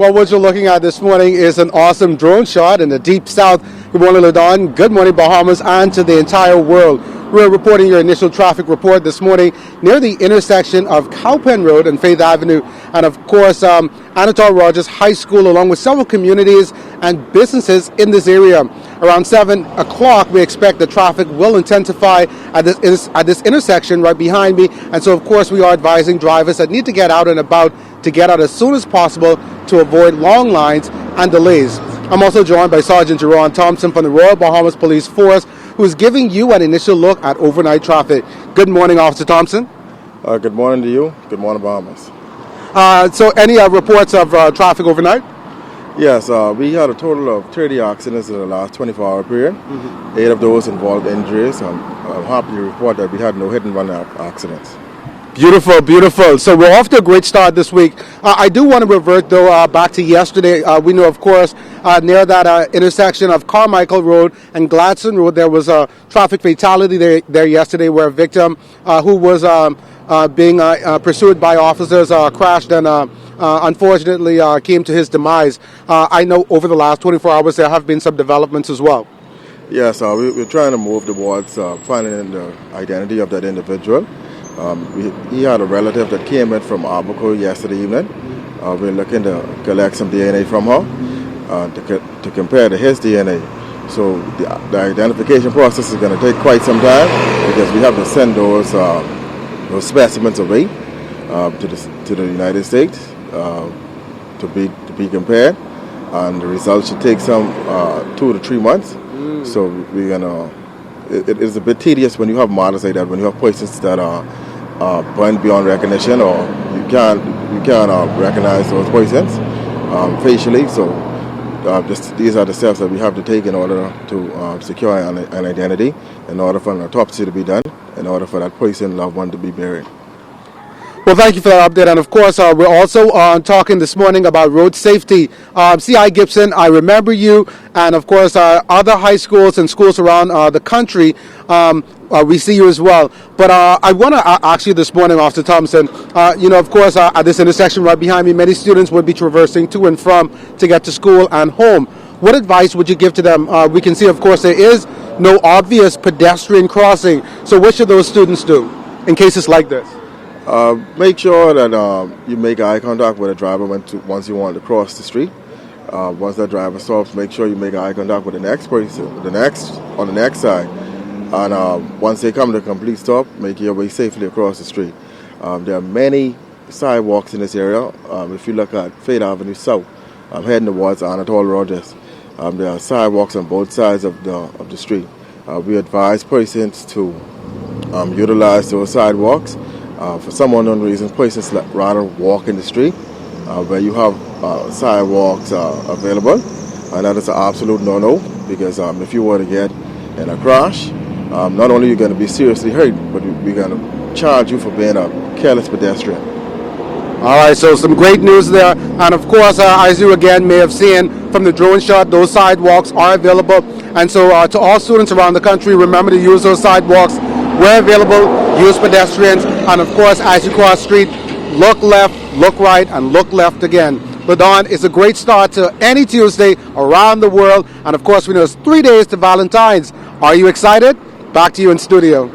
Well, what you're looking at this morning is an awesome drone shot in the deep south. Good morning, Ladon. Good morning, Bahamas, and to the entire world. We're reporting your initial traffic report this morning near the intersection of Cowpen Road and Faith Avenue, and of course, Anatole Rogers High School, along with several communities and businesses in this area. Around 7 o'clock, we expect the traffic will intensify at this intersection right behind me, and so of course we are advising drivers that need to get out and about to get out as soon as possible to avoid long lines and delays. I'm also joined by Sergeant Jerron Thompson from the Royal Bahamas Police Force, who is giving you an initial look at overnight traffic. Good morning, Officer Thompson. Good morning to you. Good morning, Bahamas. So any reports of traffic overnight? Yes, we had a total of 30 accidents in the last 24-hour period. 8 of those involved injuries. I'm happy to report that we had no hit-and-run accidents. Beautiful, beautiful. So we're off to a great start this week. I do want to revert, though, back to yesterday. We know, of course, near that intersection of Carmichael Road and Gladstone Road, there was a traffic fatality there yesterday where a victim who was being pursued by officers crashed and unfortunately came to his demise. I know over the last 24 hours there have been some developments as well. Yes, we're trying to move towards finding the identity of that individual. He had a relative that came in from Abaco yesterday evening. We're looking to collect some DNA from her to compare to his DNA. So the identification process is going to take quite some time because we have to send those specimens away to the United States to be compared, and the results should take some 2 to 3 months. So we're gonna. It is a bit tedious when you have models like that, when you have poisons that are burned beyond recognition, or you can't recognize those poisons facially. So these are the steps that we have to take in order to secure an identity, in order for an autopsy to be done, in order for that poisoned loved one to be buried. Well, thank you for that update. And of course, we're also talking this morning about road safety. C.I. Gibson, I remember you, and of course, other high schools and schools around the country, we see you as well. But I want to ask you this morning, Officer Thompson, of course, at this intersection right behind me, many students would be traversing to and from to get to school and home. What advice would you give to them? We can see, of course, there is no obvious pedestrian crossing. So what should those students do in cases like this? Make sure that you make eye contact with the driver once you want to cross the street. Once that driver stops, make sure you make eye contact with the next person, on the next side. And once they come to a complete stop, make your way safely across the street. There are many sidewalks in this area. If you look at Faith Avenue South, heading towards Anatole Rogers, there are sidewalks on both sides of the street. We advise persons to utilize those sidewalks. For some unknown reason, persons rather walk in the street where you have sidewalks available, and that is an absolute no-no, because if you were to get in a crash, not only are you going to be seriously hurt, but we're going to charge you for being a careless pedestrian. All right, so some great news there. And of course, as you again may have seen from the drone shot, those sidewalks are available. And so to all students around the country, remember to use those sidewalks where available, use pedestrians, and of course, as you cross the street, look left, look right, and look left again. Ladon, it's a great start to any Tuesday around the world, and of course, we know it's 3 days to Valentine's. Are you excited? Back to you in studio.